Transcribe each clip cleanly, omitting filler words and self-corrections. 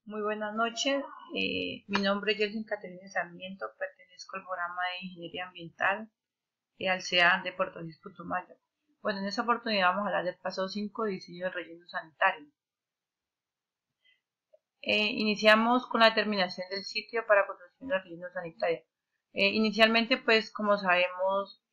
Muy buenas noches, mi nombre es Jelsin Caterina Sarmiento, pertenezco al programa de Ingeniería Ambiental al CEA de Puerto Rico, Putumayo. Bueno, en esta oportunidad vamos a hablar del paso 5, diseño de relleno sanitario. Iniciamos con la determinación del sitio para construcción de relleno sanitario. Inicialmente, pues como sabemos,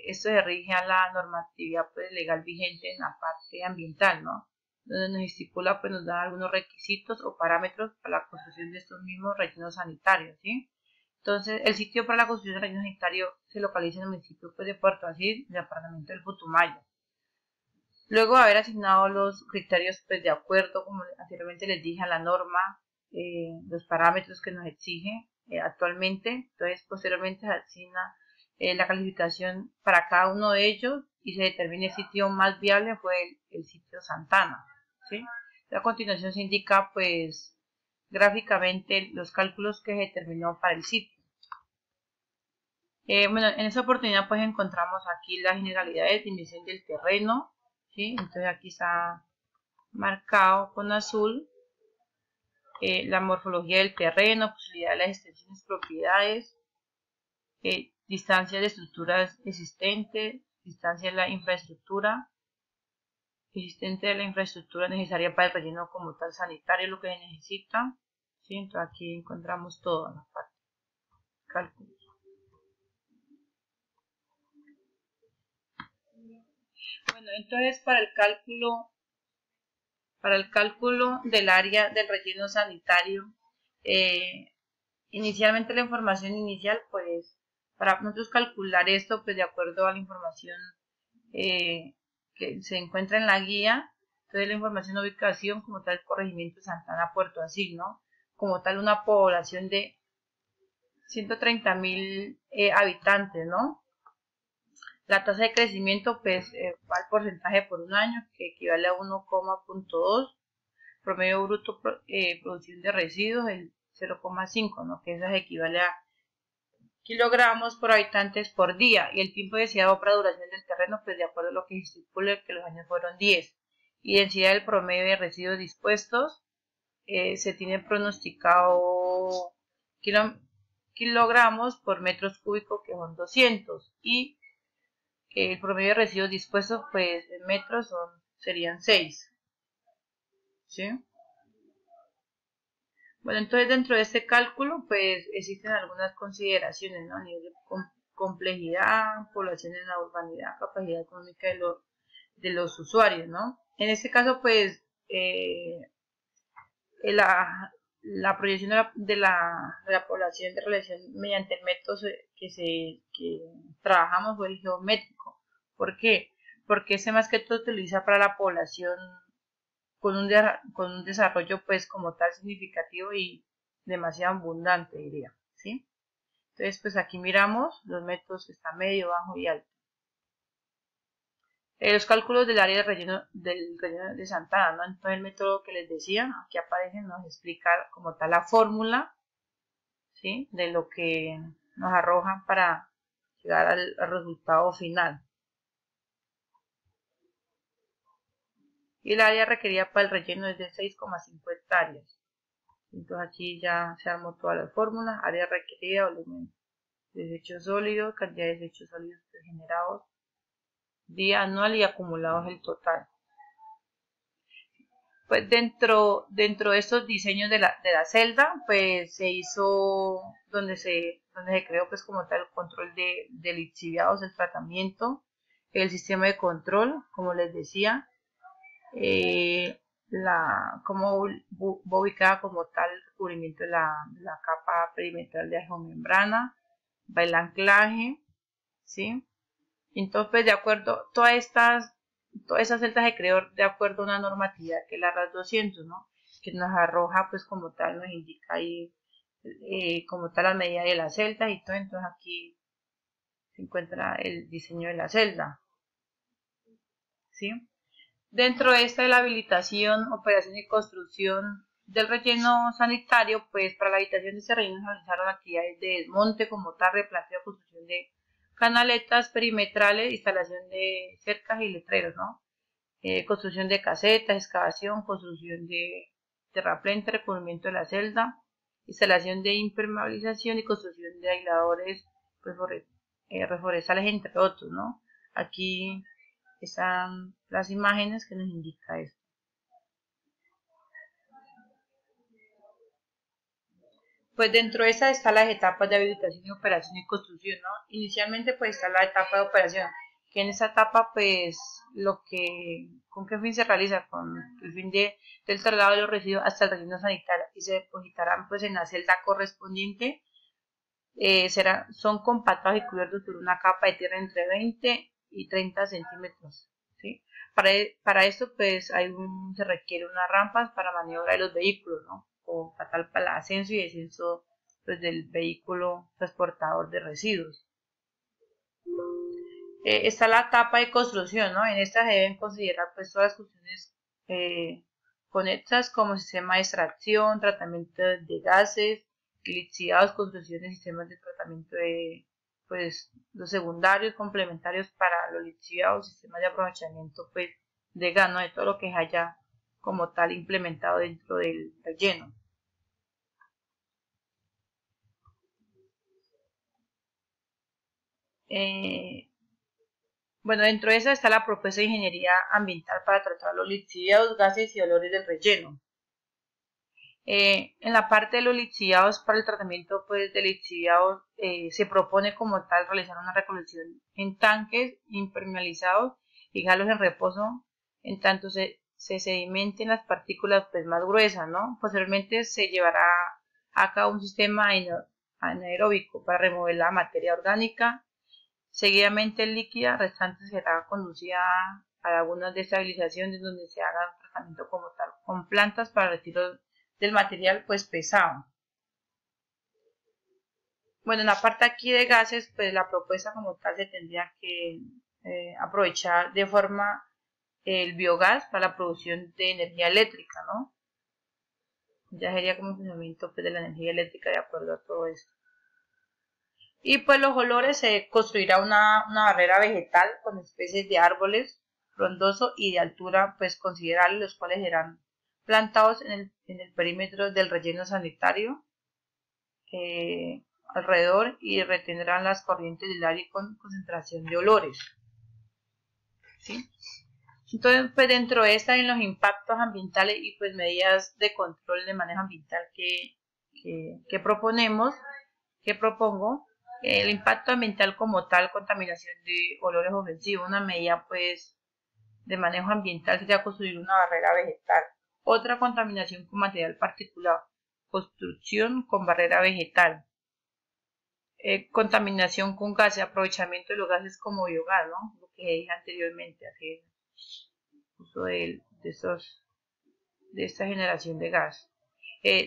esto se rige a la normatividad pues, legal vigente en la parte ambiental, ¿no? Donde nos estipula, pues nos da algunos requisitos o parámetros para la construcción de estos mismos rellenos sanitarios, ¿sí? Entonces, el sitio para la construcción de relleno sanitario se localiza en el municipio pues, de Puerto Asís, del departamento del Putumayo. Luego de haber asignado los criterios pues, de acuerdo, como anteriormente les dije, a la norma, los parámetros que nos exige actualmente, entonces posteriormente se asigna la calificación para cada uno de ellos y se determina el sitio más viable fue el sitio Santana, ¿sí? A continuación se indica pues gráficamente los cálculos que se determinó para el sitio. Bueno, en esta oportunidad pues encontramos aquí las generalidades de dimensión del terreno, ¿sí? Entonces aquí está marcado con azul la morfología del terreno, posibilidad de las extensiones, propiedades, distancia de estructuras existentes, distancia de la infraestructura existente de la infraestructura necesaria para el relleno como tal sanitario, lo que se necesita, ¿sí? Entonces aquí encontramos todo en la parte de cálculos. Bueno, entonces para el cálculo del área del relleno sanitario, inicialmente la información inicial, pues para nosotros calcular esto, pues de acuerdo a la información que se encuentra en la guía, entonces la información de ubicación como tal corregimiento Santana Puerto Asís, ¿no? Como tal una población de 130.000 habitantes, ¿no? La tasa de crecimiento pues va al porcentaje por un año que equivale a 1,2, promedio bruto producción de residuos el 0,5, ¿no? Que eso equivale a kilogramos por habitantes por día y el tiempo deseado para duración del terreno pues de acuerdo a lo que se estipula que los años fueron 10 y densidad del promedio de residuos dispuestos se tiene pronosticado kilogramos por metros cúbicos que son 200 y el promedio de residuos dispuestos pues en metros serían 6, ¿sí? Bueno, entonces dentro de este cálculo pues existen algunas consideraciones, ¿no? A nivel de complejidad, población en la urbanidad, capacidad económica de los usuarios, ¿no? En este caso pues la proyección de la población de relación mediante el método que trabajamos fue el geométrico. ¿Por qué? Porque ese más que todo se utiliza para la población con un desarrollo pues como tal significativo y demasiado abundante, diría, ¿sí? Entonces pues aquí miramos los métodos que están medio, bajo y alto. Los cálculos del área del relleno de Santana, ¿no? Entonces el método que les decía, aquí aparece, nos explica como tal la fórmula, ¿sí? De lo que nos arrojan para llegar al resultado final. Y el área requerida para el relleno es de 6,5 hectáreas. Entonces aquí ya se armó toda la fórmula, área requerida, volumen de desechos sólidos, cantidad de desechos sólidos generados, día anual y acumulados el total. Pues dentro de estos diseños de la celda, pues se hizo donde se creó pues como tal el control de lixiviados, el tratamiento, el sistema de control, como les decía, cómo va ubicada como tal el recubrimiento de la capa perimetral de geomembrana, va el anclaje, ¿sí? Entonces, pues, de acuerdo, todas esas celdas se creó de acuerdo a una normatividad que es la RAS 200, ¿no? Que nos arroja, pues, como tal, nos indica ahí, como tal, la medida de la celda y todo. Entonces, aquí se encuentra el diseño de la celda, ¿sí? Dentro de esta de la habilitación, operación y construcción del relleno sanitario, pues, para la habitación de este relleno se realizaron actividades de desmonte, como tal, replanteo, construcción de canaletas perimetrales, instalación de cercas y letreros, ¿no? Construcción de casetas, excavación, construcción de terraplén, recubrimiento de la celda, instalación de impermeabilización y construcción de aisladores pues, reforestales, entre otros, ¿no? Aquí están las imágenes que nos indica esto. Pues dentro de esa están las etapas de habilitación y operación y construcción, ¿no? Inicialmente pues está la etapa de operación, que en esa etapa pues ¿con qué fin se realiza? Con el fin del traslado de los residuos hasta el relleno sanitario y se depositarán pues en la celda correspondiente. Son compactados y cubiertos por una capa de tierra entre 20 y 30 centímetros, ¿sí? Para esto pues se requiere unas rampas para maniobra de los vehículos, ¿no? O para el ascenso y descenso pues, del vehículo transportador de residuos. Está la etapa de construcción, ¿no? En esta se deben considerar pues todas las cuestiones conexas como sistema de extracción, tratamiento de gases, lixiviados, construcción de sistemas de tratamiento de pues los secundarios, complementarios para los lixiviados, sistemas de aprovechamiento pues de gas, ¿no? De todo lo que haya como tal implementado dentro del relleno. Bueno, dentro de esa está la propuesta de ingeniería ambiental para tratar los lixiviados, gases y olores del relleno. En la parte de los lixiviados, para el tratamiento pues, de lixiviados, se propone como tal realizar una recolección en tanques impermeabilizados y dejarlos en reposo en tanto se sedimenten las partículas pues, más gruesas, ¿no? Posteriormente se llevará a cabo un sistema anaeróbico para remover la materia orgánica. Seguidamente el líquida restante será conducida a lagunas de estabilización donde se haga un tratamiento como tal con plantas para el retiro del material pues pesado. Bueno, en la parte aquí de gases, pues la propuesta como tal se tendría que aprovechar de forma el biogás para la producción de energía eléctrica, ¿no? Ya sería como el funcionamiento pues, de la energía eléctrica de acuerdo a todo esto. Y pues los olores se construirá una barrera vegetal con especies de árboles frondosos y de altura pues considerable, los cuales serán plantados en el perímetro del relleno sanitario alrededor y retendrán las corrientes del aire con concentración de olores. ¿Sí? Entonces, pues dentro de esta en los impactos ambientales y pues medidas de control de manejo ambiental que propongo, el impacto ambiental como tal, contaminación de olores ofensivos, una medida pues de manejo ambiental sería construir una barrera vegetal. Otra, contaminación con material particulado, construcción con barrera vegetal. Contaminación con gases, aprovechamiento de los gases como biogás, ¿no? Lo que dije anteriormente, hacer uso de esta generación de gas.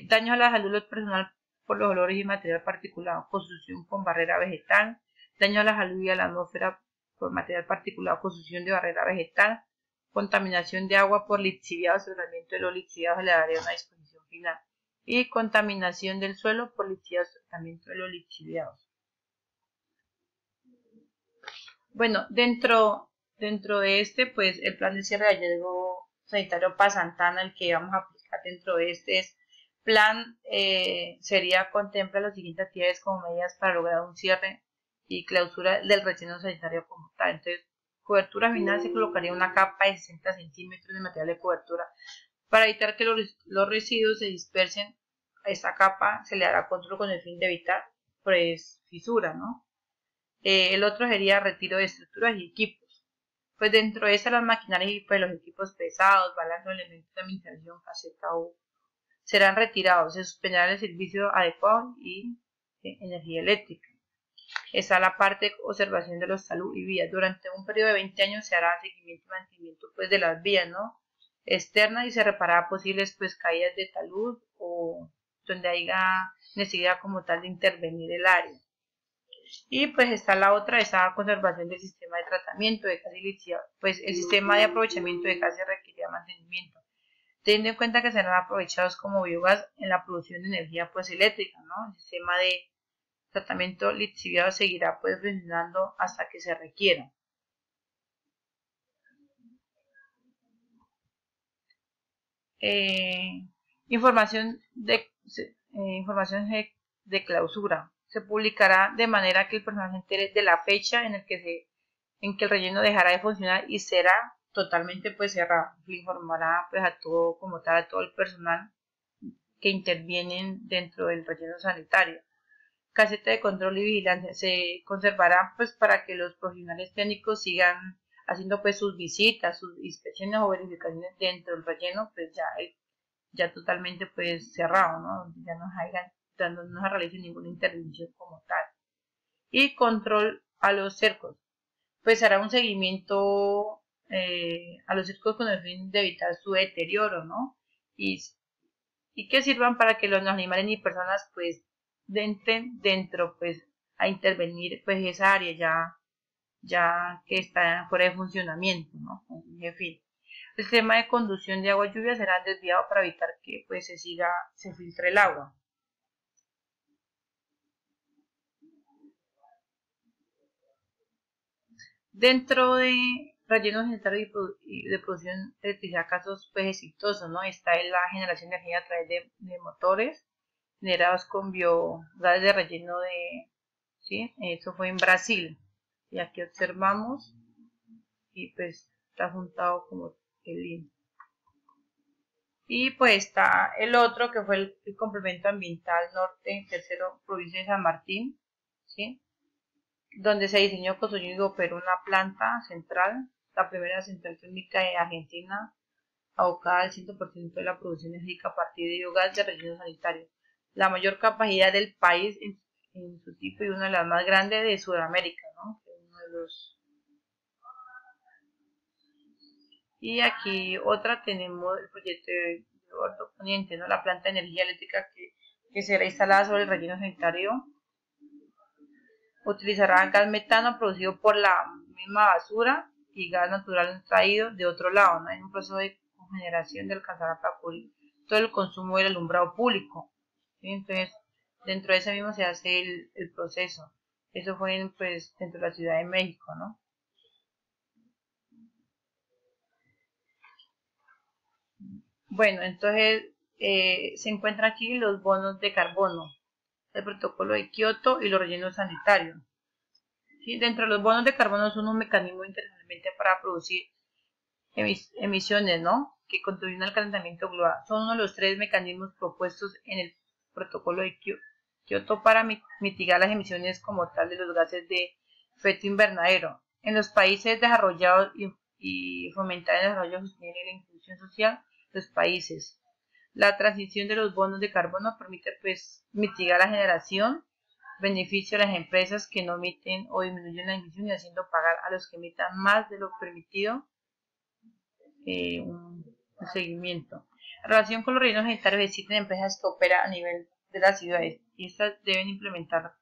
Daño a la salud personal por los olores y material particulado, construcción con barrera vegetal, daño a la salud y a la atmósfera por material particulado, construcción de barrera vegetal, contaminación de agua por lixiviados, tratamiento de los lixiviados le daría una disposición final, y contaminación del suelo por lixiviados, tratamiento de los lixiviados. Bueno, dentro de este, pues el plan de cierre de riesgo sanitario para Santana, el que vamos a aplicar dentro de este plan, contempla las siguientes actividades como medidas para lograr un cierre y clausura del relleno sanitario como tal. Entonces, cobertura final, se colocaría una capa de 60 centímetros de material de cobertura para evitar que los residuos se dispersen. A esta capa se le hará control con el fin de evitar pues fisura, ¿no? El otro sería retiro de estructuras y equipos. Pues dentro de estas las maquinarias y pues los equipos pesados, balanzos, elementos de administración, caseta U, serán retirados. Se suspenderá el servicio adecuado y energía eléctrica. Está la parte de observación de los salud y vías. Durante un periodo de 20 años se hará seguimiento y mantenimiento pues de las vías, ¿no? Externas, y se reparará posibles pues caídas de talud o donde haya necesidad como tal de intervenir el área. Y pues está la otra, esa conservación del sistema de tratamiento de gases lixiviados. Pues el sistema de aprovechamiento de gases requerirá mantenimiento, teniendo en cuenta que serán aprovechados como biogás en la producción de energía pues eléctrica, ¿no? El sistema de tratamiento lixiviado seguirá pues funcionando hasta que se requiera. Información de clausura. Se publicará de manera que el personal se entere de la fecha en que el relleno dejará de funcionar y será totalmente pues cerrado. Le informará pues a todo como tal, a todo el personal que intervienen dentro del relleno sanitario. Caseta de control y vigilancia se conservará pues para que los profesionales técnicos sigan haciendo pues sus visitas, sus inspecciones o verificaciones dentro del relleno, pues ya totalmente pues cerrado, ¿no? Ya no se realice ninguna intervención como tal. Y control a los cercos, pues hará un seguimiento a los cercos con el fin de evitar su deterioro, ¿no? Y que sirvan para que los animales ni personas pues entren dentro pues a intervenir pues esa área ya que está fuera de funcionamiento, ¿no? En fin. El sistema de conducción de agua lluvia será desviado para evitar que pues se filtre el agua. Dentro de rellenos sanitarios y de producción de electricidad, casos pues exitosos, ¿no? Está en la generación de energía a través de motores generados con biogás de relleno ¿sí? Eso fue en Brasil. Y aquí observamos y pues está juntado como el link. Y pues está el otro que fue el complemento ambiental norte, tercero, provincia de San Martín, ¿sí? Donde se diseñó, construyó y operó una planta central, la primera central térmica de Argentina, abocada al 100% de la producción energética a partir de biogás de relleno sanitario. La mayor capacidad del país en su tipo y una de las más grandes de Sudamérica, ¿no? Uno de los... Y aquí otra tenemos el proyecto de Orto Poniente, ¿no? La planta de energía eléctrica que será instalada sobre el relleno sanitario. Utilizará gas metano producido por la misma basura y gas natural extraído de otro lado, ¿no? En un proceso de cogeneración de alcanzará para cubrir todo el consumo del alumbrado público, ¿sí? Entonces, dentro de ese mismo se hace el proceso. Eso fue pues, dentro de la Ciudad de México, ¿no? Bueno, entonces se encuentran aquí los bonos de carbono, el protocolo de Kioto y los rellenos sanitarios. ¿Sí? Dentro de los bonos de carbono son un mecanismo internacionalmente para producir emisiones, ¿no? Que contribuyen al calentamiento global. Son uno de los tres mecanismos propuestos en el protocolo de Kioto para mitigar las emisiones como tal de los gases de efecto invernadero. En los países desarrollados y fomentar el desarrollo sostenible y la inclusión social de los países. La transición de los bonos de carbono permite pues mitigar la generación, beneficio a las empresas que no emiten o disminuyen las emisiones, haciendo pagar a los que emitan más de lo permitido un seguimiento. En relación con los rellenos sanitarios, existen empresas que operan a nivel de las ciudades y estas deben implementar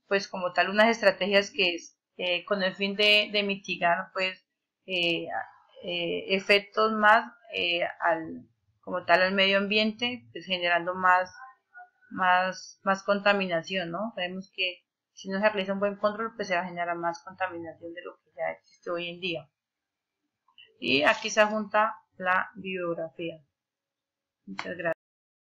pues como tal unas estrategias que es con el fin de mitigar pues efectos más como tal al medio ambiente, pues generando más contaminación, ¿no? Sabemos que si no se realiza un buen control, pues se va a generar más contaminación de lo que ya existe hoy en día. Y aquí se junta la bibliografía. Muchas gracias.